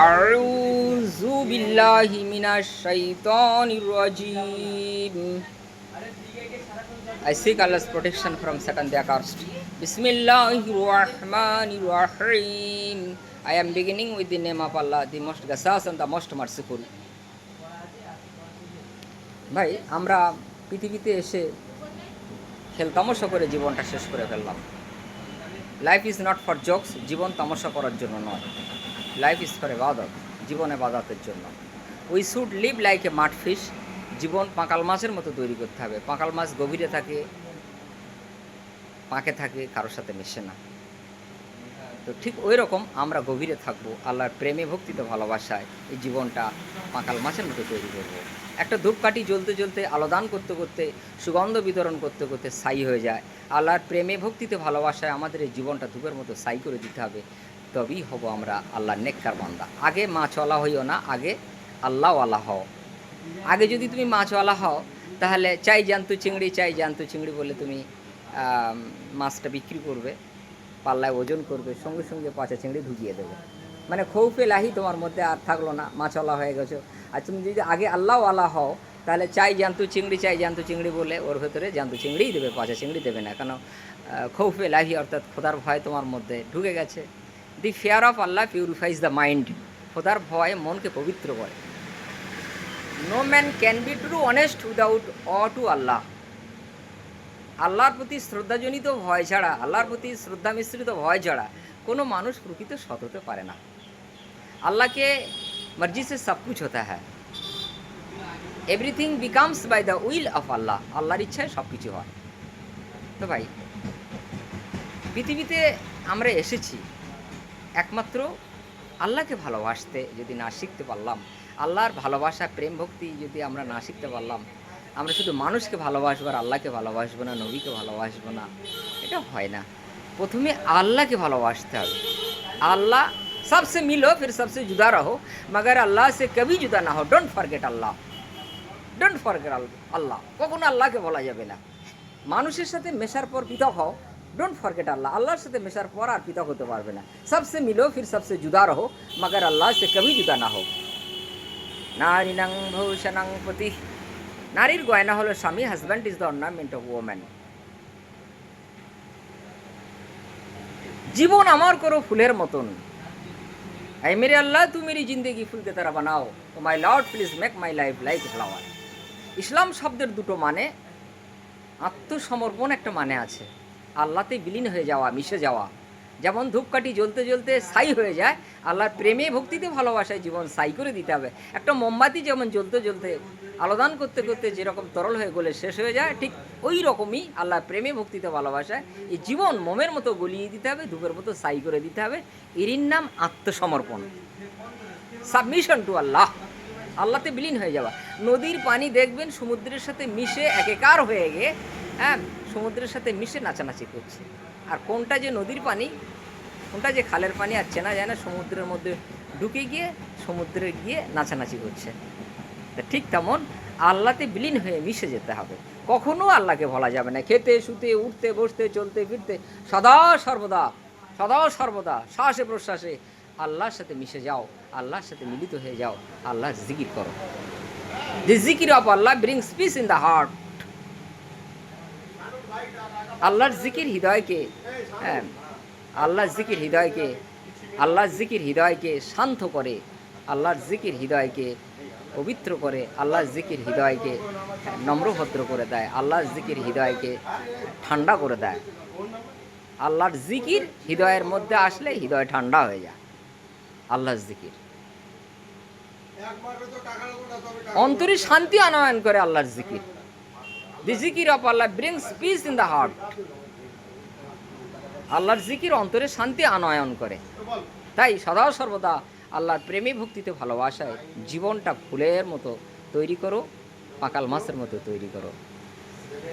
আউযু বিল্লাহি মিনাশ শাইতানির রাজীম। I seek Allah's protection from Satan the accursed. Bismillahirrahmanirrahim. I am beginning with the name of Allah, the most gracious and the most merciful. ভাই, আমরা পৃথিবীতে এসে খেলতামশা করে জীবনটা শেষ করে ফেললাম। Life is not for jokes, জীবন তামাশা করার জন্য নয়। লাইফ ইজ ফর ইবাদত, জীবন ইবাদতের জন্য। We should live like a mud fish, জীবন পাঁকাল মাছের মতো তৈরি করতে হবে। পাঁকাল মাছ গভীরে থাকে, পাঁকে থাকে, কারোর সাথে মেশে না। তো ঠিক ওই রকম আমরা গভীরে থাকবো, আল্লাহর প্রেমে ভক্তিতে ভালোবাসায় এই জীবনটা পাঁকাল মাছের মতো তৈরি করব। একটা ধূপকাঠি জ্বলতে জ্বলতে আলোদান করতে করতে, সুগন্ধ বিতরণ করতে করতে ছাই হয়ে যায়। আল্লাহর প্রেমে ভক্তিতে ভালোবাসায় আমাদের এই জীবনটা ধূপের মতো ছাই করে দিতে হবে, তবেই হব আমরা আল্লাহর নেককার বান্দা। আগে মাছওয়ালা হইও না, আগে আল্লাহওয়ালা হও। আগে যদি তুমি মাছওয়ালা হও, তাহলে চাই জ্যান্ত চিংড়ি বলে তুমি মাছটা বিক্রি করবে, পাল্লায় ওজন করবে, সঙ্গে সঙ্গে পচা চিংড়ি ঢুকিয়ে দেবে। মানে খৌফে লাহি তোমার মধ্যে আর থাকলো না, মাছওয়ালা হয়ে গেছো। আর তুমি যদি আগে আল্লাহওয়ালা হও, তাহলে চাই জ্যান্ত চিংড়ি বলে ওর ভেতরে জ্যান্ত চিংড়িই দেবে, পচা চিংড়ি দেবে না। কেন? খৌফে লাহি অর্থাৎ খোদার ভয় তোমার মধ্যে ঢুকে গেছে। The fear of Allah purifies the mind. খোদার ভয় মনকে পবিত্র করে। No man can be true honest without uh to Allah. আল্লাহর প্রতি শ্রদ্ধাজনিত ভয় ছাড়া, আল্লাহর প্রতি শ্রদ্ধা মিশ্রিত ভয় ছাড়া কোনো মানুষ প্রকৃত সৎ হতে পারে না। আল্লাহকে মর্জি সে সব কুছ হতা হ্যায়, everything becomes by the will of Allah. আল্লাহর ইচ্ছায় সব কিছু হয়। তো ভাই, পৃথিবীতে আমরা এসেছি একমাত্র আল্লাহকে ভালোবাসতে যদি না শিখতে পারলাম, আল্লাহর ভালোবাসা প্রেম ভক্তি যদি আমরা না শিখতে পারলাম, আমরা শুধু মানুষকে ভালোবাসবো আর আল্লাহকে ভালোবাসবো না, নবীকে ভালোবাসবো না, এটা হয় না। প্রথমে আল্লাহকে ভালোবাসতে হবে। আল্লাহ সবসে মিলো ফির সবসে জুদা রহো, মগর আল্লাহ সে কবি জুদা না হো। Don't forget Allah, don't forget Allah. কখনো আল্লাহকে বলা যাবে না। মানুষের সাথে মেশার পর পৃথক হও, ডোন্ট ফরগেট আল্লাহ। আল্লাহর সাথে মেশার পর আর পৃথক হতে পারবে না। সবসে মিলো ফির সবসে জুদা রহো, মগর আল্লাহ সে কবি জুদা না হো। নারীনাং ভূষণাং পতি, নারীর গয়না হলো স্বামী। Husband is the ornament of woman. জীবন আমার করো ফুলের মতন। এই মেরে আল্লাহ, তু মেরি জিন্দেগি ফুলকে তারা বানাও। O my lord please make my life like a flower. ইসলাম শব্দের দুটো মানে। আত্মসমর্পণ একটা মানে আছে, আল্লাহতে বিলীন হয়ে যাওয়া, মিশে যাওয়া। যেমন ধূপকাঠি জ্বলতে জ্বলতে ছাই হয়ে যায়, আল্লাহর প্রেমে ভক্তিতে ভালোবাসায় জীবন ছাই করে দিতে হবে। একটা মোমবাতি যেমন জ্বলতে জ্বলতে আলোদান করতে করতে যেরকম তরল হয়ে গলে শেষ হয়ে যায়, ঠিক ওই রকমই আল্লাহর প্রেমে ভক্তিতে ভালোবাসায় এই জীবন মোমের মতো গলিয়ে দিতে হবে, ধূপের মতো ছাই করে দিতে হবে। এরই নাম আত্মসমর্পণ, সাবমিশন টু আল্লাহ, আল্লাহতে বিলীন হয়ে যাওয়া। নদীর পানি দেখবেন সমুদ্রের সাথে মিশে একাকার হয়ে গিয়ে, হ্যাঁ, সমুদ্রের সাথে মিশে নাচানাচি করছে। আর কোনটা যে নদীর পানি, কোনটা যে খালের পানি আর চেনা যায় না। সমুদ্রের মধ্যে ঢুকে গিয়ে সমুদ্রে গিয়ে নাচানাচি করছে। তা ঠিক তেমন আল্লাহতে বিলীন হয়ে মিশে যেতে হবে। কখনো আল্লাহকে ভোলা যাবে না। খেতে শুতে উঠতে বসতে চলতে ফিরতে সদা সর্বদা শ্বাসে প্রশ্বাসে আল্লাহর সাথে মিশে যাও, আল্লাহর সাথে মিলিত হয়ে যাও, আল্লাহর জিকির করো। দি জিকির of Allah brings piece in the heart. আল্লাহর জিকির হৃদয়কে, হ্যাঁ, আল্লাহর জিকির হৃদয়কে শান্ত করে, আল্লাহর জিকির হৃদয়কে পবিত্র করে, আল্লাহর জিকির হৃদয়কে নম্রভদ্র করে দেয়, আল্লাহর জিকির হৃদয়কে ঠান্ডা করে দেয়। আল্লাহর জিকির হৃদয়ের মধ্যে আসলে হৃদয় ঠান্ডা হয়ে যায়। আল্লাহর জিকির অন্তরে শান্তি আনয়ন করে। আল্লাহর জিকির, দি জিকির of Allah brings piece in the heart. আল্লাহর জিকির অন্তরে শান্তি আনয়ন করে। তাই সদা সর্বদা আল্লাহর প্রেমে ভক্তিতে ভালোবাসায় জীবনটা ফুলের মতো তৈরি করো, পাকাল মাছের মতো তৈরি করো।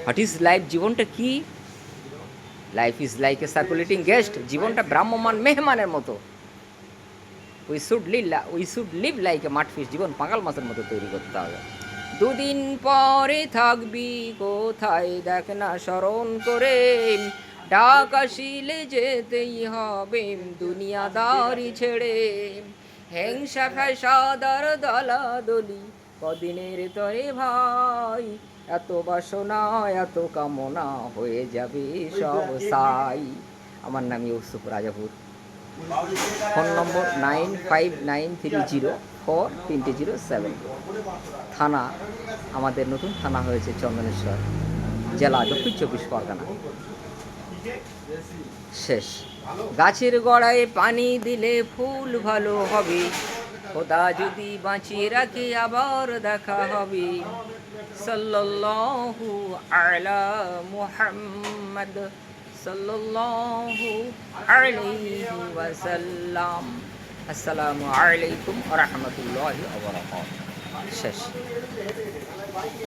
What is life? জীবনটা কি? Life is like a circulating guest. জীবনটা ব্রাহ্মমান মেহমানের মতো। We should live like a mud fish. জীবন পাকাল মাছের মতো তৈরি করতে হবে। দুদিন পরে থাকবি কোথায় দেখ না স্মরণ করে, ডাক আসিলে যেতেই হবে দুনিয়াদারি ছেড়ে, হিংসা ফ্যাসাদার দলাদলি কদিনের তরে ভাই, এত বাসনা এত কামনা হয়ে যাবে সব সাই। আমার নাম ইউসুফ রাজাপুর। ফোন নম্বর 9593043007। থানা আমাদের নতুন থানা হয়েছে চন্দনেশ্বর, জেলা দক্ষিণ 24 পরগনা। শেষ। গাছের গোড়ায় পানি দিলে ফুল ভালো হবে, খোদা যদি বাঁচিয়ে রাখে আবার দেখা হবে। সাল্লাল্লাহু আলা মুহাম্মদ সাল্লাল্লাহু আলাইহি ওয়াসাল্লাম। আসসালামু আলাইকুম ওয়া রাহমাতুল্লাহি ওয়া বারাকাতুহু। শেষ।